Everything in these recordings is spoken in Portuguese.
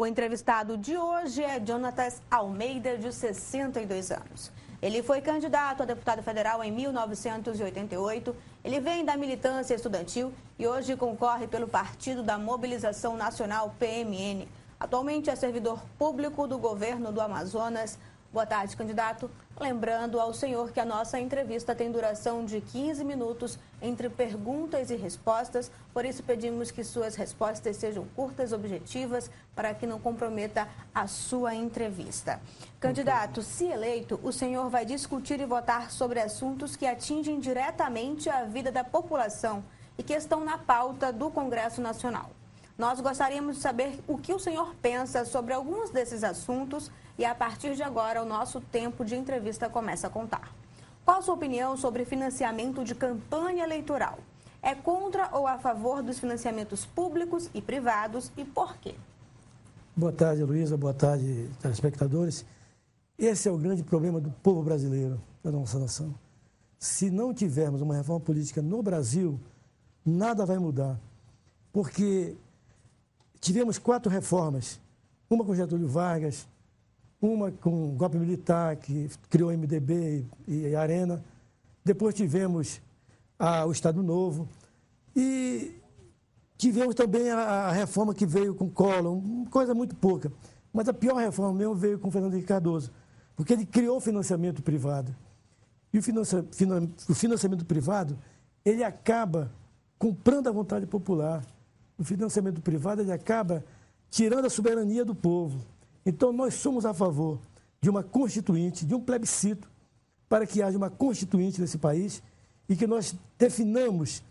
O entrevistado de hoje é Jonatas Almeida, de 62 anos. Ele foi candidato a deputado federal em 1988. Ele vem da militância estudantil e hoje concorre pelo Partido da Mobilização Nacional, PMN. Atualmente é servidor público do governo do Amazonas. Boa tarde, candidato. Lembrando ao senhor que a nossa entrevista tem duração de 15 minutos entre perguntas e respostas. Por isso, pedimos que suas respostas sejam curtas, objetivas, para que não comprometa a sua entrevista. Candidato, se eleito, o senhor vai discutir e votar sobre assuntos que atingem diretamente a vida da população e que estão na pauta do Congresso Nacional. Nós gostaríamos de saber o que o senhor pensa sobre alguns desses assuntos e, a partir de agora, o nosso tempo de entrevista começa a contar. Qual a sua opinião sobre financiamento de campanha eleitoral? É contra ou a favor dos financiamentos públicos e privados e por quê? Boa tarde, Luísa. Boa tarde, telespectadores. Esse é o grande problema do povo brasileiro, da nossa nação. Se não tivermos uma reforma política no Brasil, nada vai mudar. Porque tivemos 4 reformas, uma com Getúlio Vargas, uma com o golpe militar, que criou o MDB e a Arena. Depois tivemos o Estado Novo. E tivemos também a reforma que veio com Collor, coisa muito pouca. Mas a pior reforma mesmo veio com Fernando Henrique Cardoso, porque ele criou o financiamento privado. E o financiamento privado, ele acaba comprando a vontade popular. O financiamento privado, ele acaba tirando a soberania do povo. Então, nós somos a favor de uma constituinte, de um plebiscito, para que haja uma constituinte nesse país e que nós definamos,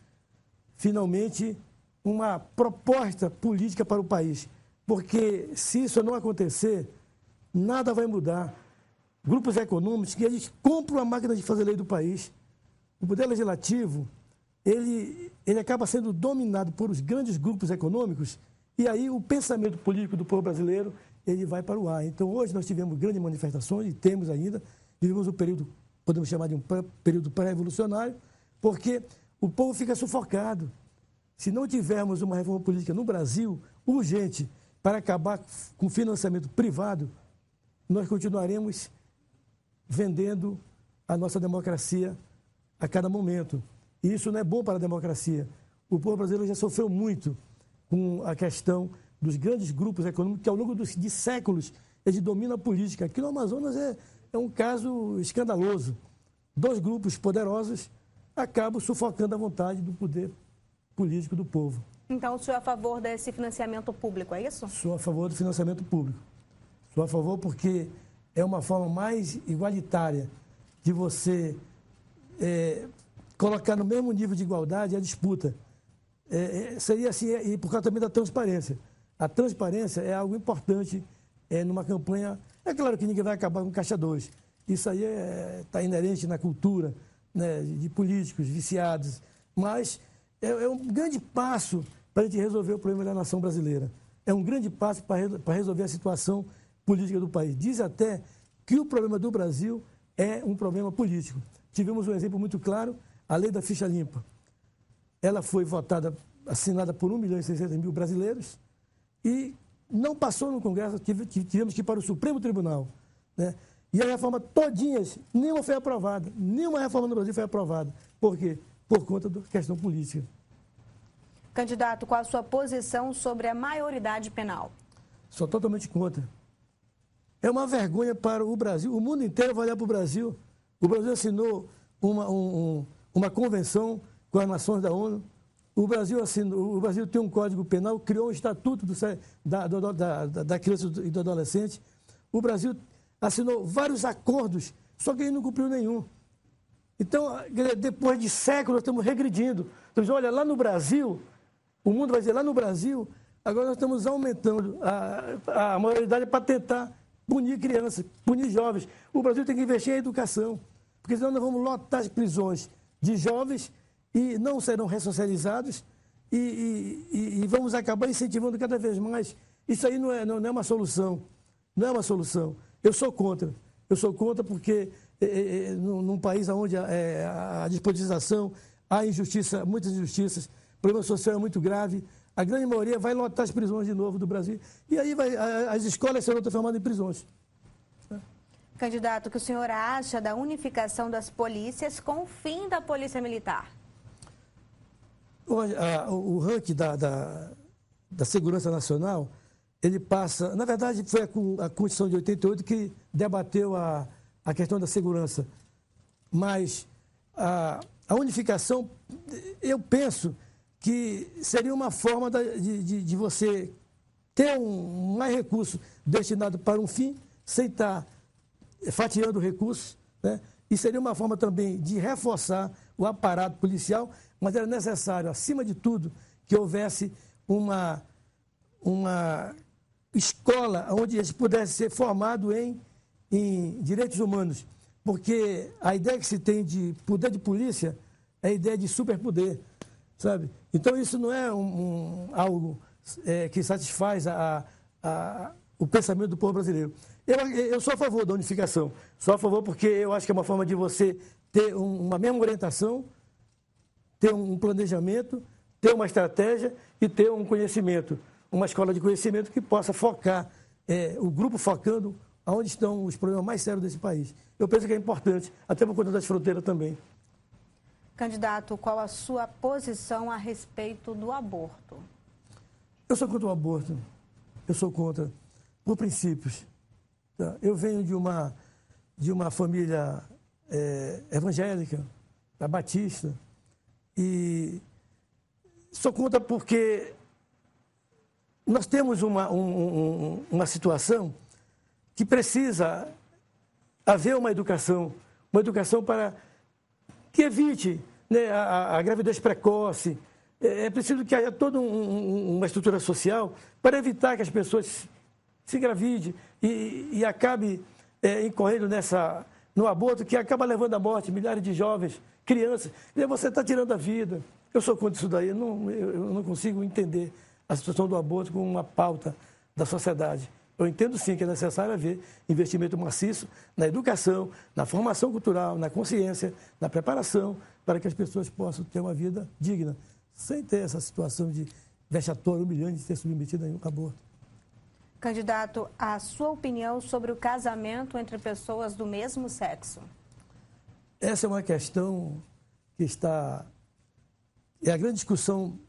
finalmente, uma proposta política para o país. Porque, se isso não acontecer, nada vai mudar. Grupos econômicos, que eles compram a máquina de fazer lei do país. O poder legislativo, ele acaba sendo dominado por os grandes grupos econômicos e aí o pensamento político do povo brasileiro, ele vai para o ar. Então, hoje nós tivemos grandes manifestações e temos ainda, vivemos um período, podemos chamar de um período pré-revolucionário, porque o povo fica sufocado. Se não tivermos uma reforma política no Brasil, urgente, para acabar com o financiamento privado, nós continuaremos vendendo a nossa democracia a cada momento. E isso não é bom para a democracia. O povo brasileiro já sofreu muito com a questão dos grandes grupos econômicos que, ao longo de séculos, eles dominam a política. Aqui no Amazonas é um caso escandaloso. 2 grupos poderosos acabam sufocando a vontade do poder político do povo. Então, o senhor é a favor desse financiamento público, é isso? Sou a favor do financiamento público. Sou a favor porque é uma forma mais igualitária de você colocar no mesmo nível de igualdade a disputa. Seria assim, e por causa também da transparência. A transparência é algo importante numa campanha. É claro que ninguém vai acabar com caixa 2. Isso aí está inerente na cultura, né, de políticos viciados. Mas é um grande passo para a gente resolver o problema da nação brasileira. É um grande passo para resolver a situação política do país. Diz até que o problema do Brasil é um problema político. Tivemos um exemplo muito claro, a lei da ficha limpa. Ela foi votada, assinada por 1.600.000 brasileiros e não passou no Congresso, tivemos que ir para o Supremo Tribunal. Né? E a reforma todinhas, nenhuma foi aprovada, nenhuma reforma no Brasil foi aprovada. Por quê? Por conta da questão política. Candidato, qual a sua posição sobre a maioridade penal? Sou totalmente contra. É uma vergonha para o Brasil, o mundo inteiro vai olhar para o Brasil. O Brasil assinou uma convenção com as nações da ONU. O Brasil tem um código penal, criou um estatuto da criança e do adolescente. O Brasil assinou vários acordos, só que ele não cumpriu nenhum. Então, depois de séculos, nós estamos regredindo. Então, olha, lá no Brasil, o mundo vai dizer, lá no Brasil, agora nós estamos aumentando a maioridade para tentar punir crianças, punir jovens. O Brasil tem que investir em educação, porque senão nós vamos lotar as prisões de jovens e não serão ressocializados e vamos acabar incentivando cada vez mais. Isso aí não é uma solução. Não é uma solução. Eu sou contra. Eu sou contra porque num país onde a despolitização, há injustiça, muitas injustiças, o problema social é muito grave, a grande maioria vai lotar as prisões de novo do Brasil. E aí as escolas serão transformadas em prisões. Candidato, o que o senhor acha da unificação das polícias com o fim da Polícia Militar? O ranking da Segurança Nacional, ele passa... Na verdade, foi a Constituição de 88 que debateu a questão da segurança. Mas a unificação, eu penso que seria uma forma de você ter mais recurso destinado para um fim, sem estar fatiando recursos, né? E seria uma forma também de reforçar o aparato policial, mas era necessário, acima de tudo, que houvesse uma escola onde eles pudessem ser formados em direitos humanos, porque a ideia que se tem de poder de polícia é a ideia de superpoder, sabe? Então, isso não é algo que satisfaz o pensamento do povo brasileiro. Eu sou a favor da unificação, sou a favor porque eu acho que é uma forma de você ter uma mesma orientação, ter um planejamento, ter uma estratégia e ter um conhecimento, uma escola de conhecimento que possa focar, o grupo focando onde estão os problemas mais sérios desse país. Eu penso que é importante, até por conta das fronteiras também. Candidato, qual a sua posição a respeito do aborto? Eu sou contra o aborto, eu sou contra, por princípios. Eu venho de uma família evangélica, da Batista, e sou contra porque nós temos uma situação que precisa haver uma educação para que evite, né, a gravidez precoce. É preciso que haja toda uma estrutura social para evitar que as pessoas se engravidem e acabe incorrendo no aborto, que acaba levando à morte milhares de jovens, crianças. E você está tirando a vida. Eu sou contra isso daí, eu não consigo entender a situação do aborto como uma pauta da sociedade. Eu entendo sim que é necessário haver investimento maciço na educação, na formação cultural, na consciência, na preparação, para que as pessoas possam ter uma vida digna, sem ter essa situação de vexatória, humilhante, de ser submetida a um aborto. Candidato, a sua opinião sobre o casamento entre pessoas do mesmo sexo? Essa é uma questão que está... É a grande discussão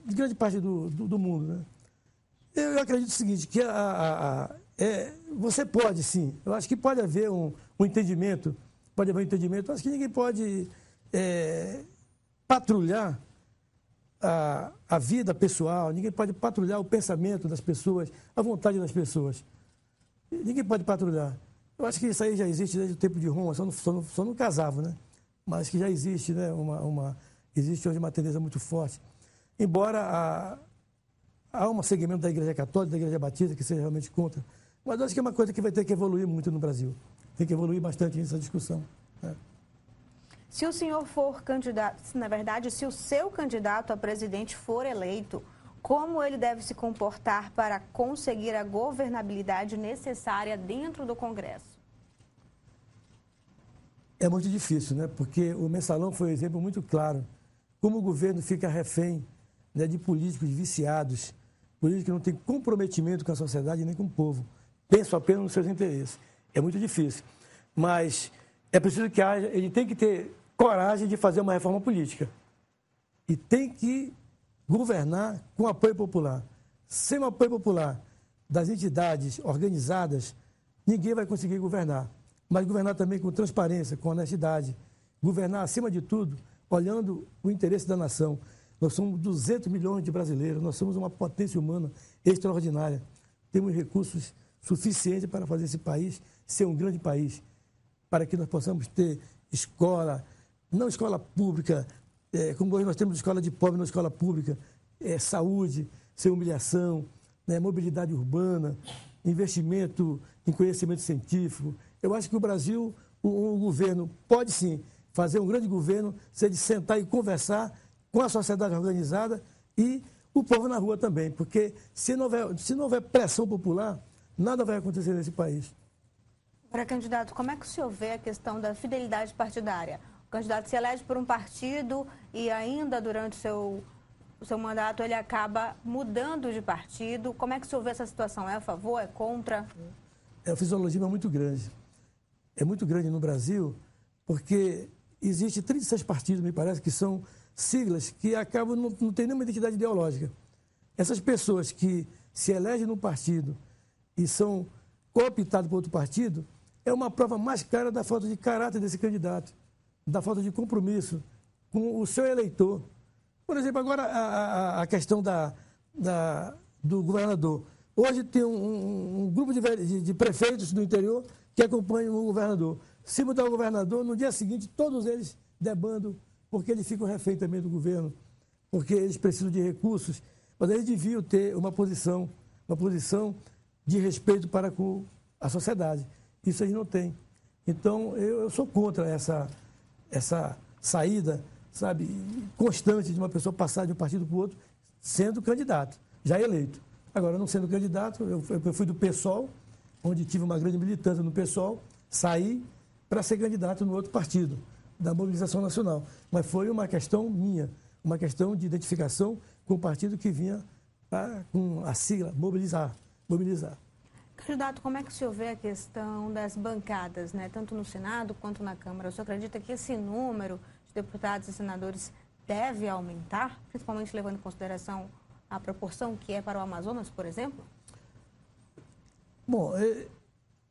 de grande parte do mundo, né? Eu acredito o seguinte, que você pode, sim, eu acho que pode haver um entendimento, eu acho que ninguém pode patrulhar a vida pessoal, ninguém pode patrulhar o pensamento das pessoas, a vontade das pessoas. Ninguém pode patrulhar. Eu acho que isso aí já existe desde o tempo de Roma, só não casava, né? Mas que já existe, né? Existe hoje uma tendência muito forte. Embora há um segmento da Igreja Católica, da Igreja Batista, que seja realmente contra. Mas eu acho que é uma coisa que vai ter que evoluir muito no Brasil. Tem que evoluir bastante nessa discussão, né? Se o senhor for candidato, na verdade, se o seu candidato a presidente for eleito, como ele deve se comportar para conseguir a governabilidade necessária dentro do Congresso? É muito difícil, né? Porque o Mensalão foi um exemplo muito claro. Como o governo fica refém, né, de políticos viciados, políticos que não têm comprometimento com a sociedade nem com o povo. Pensam apenas nos seus interesses. É muito difícil. Mas é preciso que ele tem que ter coragem de fazer uma reforma política. E tem que governar com apoio popular. Sem o apoio popular das entidades organizadas, ninguém vai conseguir governar. Mas governar também com transparência, com honestidade. Governar, acima de tudo, olhando o interesse da nação. Nós somos 200 milhões de brasileiros, nós somos uma potência humana extraordinária. Temos recursos suficientes para fazer esse país ser um grande país, para que nós possamos ter escola, não escola pública, como hoje nós temos escola de pobre, não escola pública, saúde, sem humilhação, né, mobilidade urbana, investimento em conhecimento científico. Eu acho que o Brasil, o governo pode sim fazer um grande governo, se ele sentar e conversar com a sociedade organizada e o povo na rua também, porque se não houver pressão popular, nada vai acontecer nesse país. Agora, candidato, como é que o senhor vê a questão da fidelidade partidária? O candidato se elege por um partido e ainda durante o seu o seu mandato ele acaba mudando de partido. Como é que o senhor vê essa situação? É a favor, é contra? O fisiologismo é muito grande. É muito grande no Brasil, porque existe 36 partidos, me parece, que são siglas que acabam, não tem nenhuma identidade ideológica. Essas pessoas que se elegem num partido e são cooptados por outro partido, é uma prova mais clara da falta de caráter desse candidato, da falta de compromisso com o seu eleitor. Por exemplo, agora a questão do governador. Hoje tem um grupo de prefeitos do interior que acompanham o governador. Se mudar o governador, no dia seguinte, todos eles debandam, porque eles ficam refém também do governo, porque eles precisam de recursos, mas eles deviam ter uma posição de respeito para com a sociedade. Isso eles não têm. Então, eu sou contra essa saída, sabe, constante de uma pessoa passar de um partido para o outro, sendo candidato, já eleito. Agora, não sendo candidato, eu fui do PSOL, onde tive uma grande militância no PSOL, saí para ser candidato no outro partido, da Mobilização Nacional. Mas foi uma questão minha, uma questão de identificação com o partido que vinha com a sigla mobilizar. Candidato, como é que o senhor vê a questão das bancadas, né, tanto no Senado quanto na Câmara? O senhor acredita que esse número de deputados e senadores deve aumentar, principalmente levando em consideração a proporção que é para o Amazonas, por exemplo? Bom,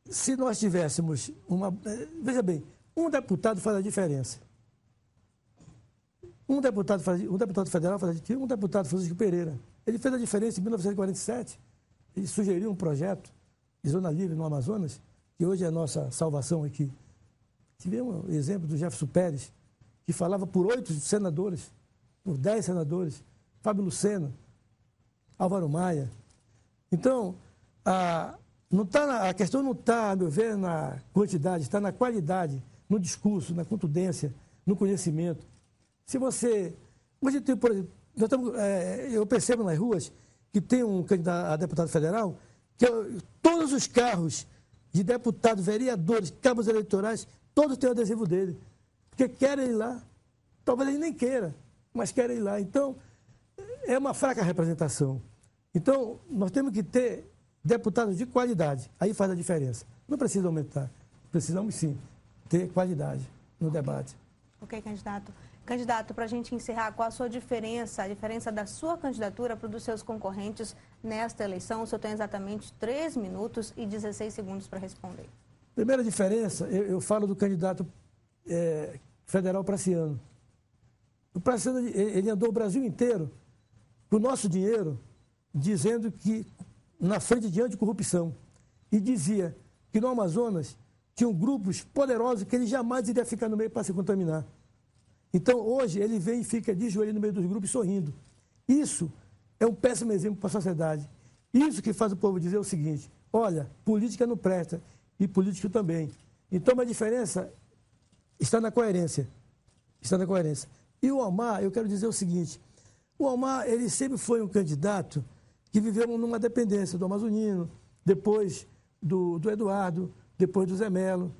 se nós tivéssemos veja bem, um deputado faz a diferença. Um deputado federal faz a diferença. Um deputado, Francisco Pereira, ele fez a diferença em 1947. Ele sugeriu um projeto de zona livre no Amazonas, que hoje é a nossa salvação aqui. Tivemos o exemplo do Jefferson Pérez, que falava por 8 senadores, por 10 senadores, Fábio Lucena, Álvaro Maia. Então, a questão não está, a meu ver, na quantidade, está na qualidade, no discurso, na contundência, no conhecimento. Se você... Hoje tem, por exemplo, eu percebo nas ruas que tem um candidato a deputado federal que todos os carros de deputados, vereadores, cabos eleitorais, todos têm o adesivo dele. Porque querem ir lá. Talvez ele nem queira, mas querem ir lá. Então, é uma fraca representação. Então, nós temos que ter deputados de qualidade. Aí faz a diferença. Não precisa aumentar. Precisamos, sim, ter qualidade no debate. Ok, candidato. Candidato, para a gente encerrar, qual a sua diferença, a diferença da sua candidatura para dos seus concorrentes nesta eleição? O senhor tem exatamente 3 minutos e 16 segundos para responder. Primeira diferença, eu falo do candidato federal Praciano. O Praciano, ele andou o Brasil inteiro com o nosso dinheiro, dizendo que na frente de anticorrupção. E dizia que no Amazonas tinham grupos poderosos que ele jamais iria ficar no meio para se contaminar. Então, hoje, ele vem e fica de joelho no meio dos grupos sorrindo. Isso é um péssimo exemplo para a sociedade. Isso que faz o povo dizer o seguinte: olha, política não presta e político também. Então, a diferença está na coerência. Está na coerência. E o Omar, eu quero dizer o seguinte: o Omar, ele sempre foi um candidato que viveu numa dependência do Amazonino, depois do Eduardo, depois do Zé Melo.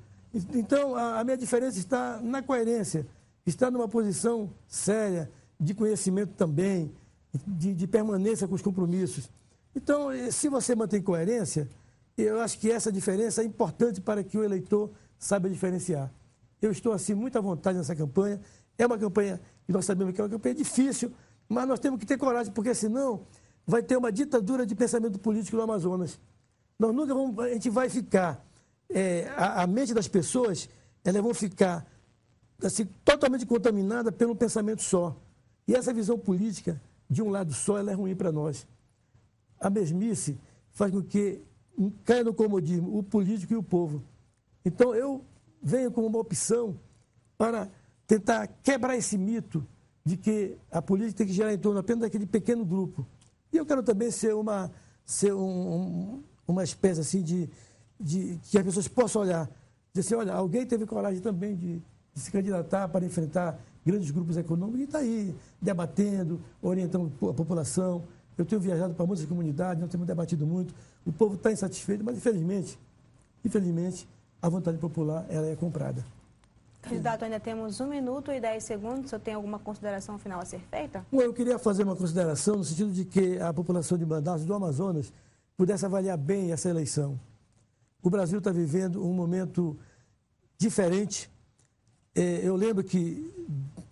Então, a minha diferença está na coerência. Está numa posição séria, de conhecimento também, de permanência com os compromissos. Então, se você mantém coerência, eu acho que essa diferença é importante para que o eleitor saiba diferenciar. Eu estou, assim, muito à vontade nessa campanha. É uma campanha que nós sabemos que é uma campanha difícil, mas nós temos que ter coragem, porque senão vai ter uma ditadura de pensamento político no Amazonas. Nós nunca vamos... A gente vai ficar... a mente das pessoas, elas vão ficar... assim, totalmente contaminada pelo pensamento só. E essa visão política, de um lado só, ela é ruim para nós. A mesmice faz com que caia no comodismo o político e o povo. Então, eu venho como uma opção para tentar quebrar esse mito de que a política tem que girar em torno apenas daquele pequeno grupo. E eu quero também ser uma espécie assim de que as pessoas possam olhar, dizer assim, olha, alguém teve coragem também de se candidatar para enfrentar grandes grupos econômicos e está aí debatendo, orientando a população. Eu tenho viajado para muitas comunidades, nós temos debatido muito, o povo está insatisfeito, mas infelizmente, a vontade popular ela é comprada. Candidato, ainda temos 1 minuto e 10 segundos. O senhor tem alguma consideração final a ser feita? Bom, eu queria fazer uma consideração no sentido de que a população de Manaus, do Amazonas, pudesse avaliar bem essa eleição. O Brasil está vivendo um momento diferente. Eu lembro que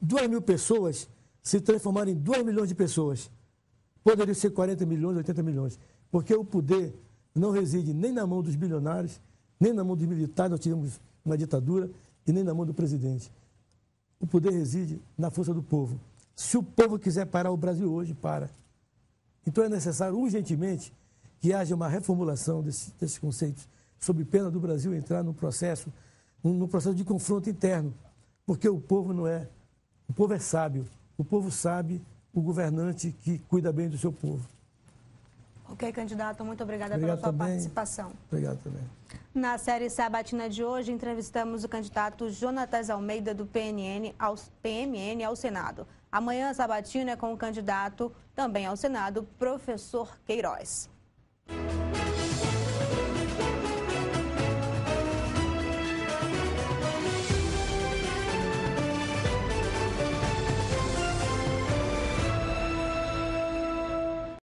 2 mil pessoas se transformaram em 2 milhões de pessoas. Poderia ser 40 milhões, 80 milhões. Porque o poder não reside nem na mão dos bilionários, nem na mão dos militares, nós tivemos uma ditadura, e nem na mão do presidente. O poder reside na força do povo. Se o povo quiser parar o Brasil hoje, para. Então é necessário urgentemente que haja uma reformulação desses conceitos, sob pena do Brasil entrar num processo de confronto interno. Porque o povo não é. O povo é sábio. O povo sabe o governante que cuida bem do seu povo. Ok, candidato, muito obrigada pela sua participação. Obrigado também. Na série sabatina de hoje, entrevistamos o candidato Jonatas Almeida, do PMN ao Senado. Amanhã, a sabatina é com o candidato também ao Senado, professor Queiroz.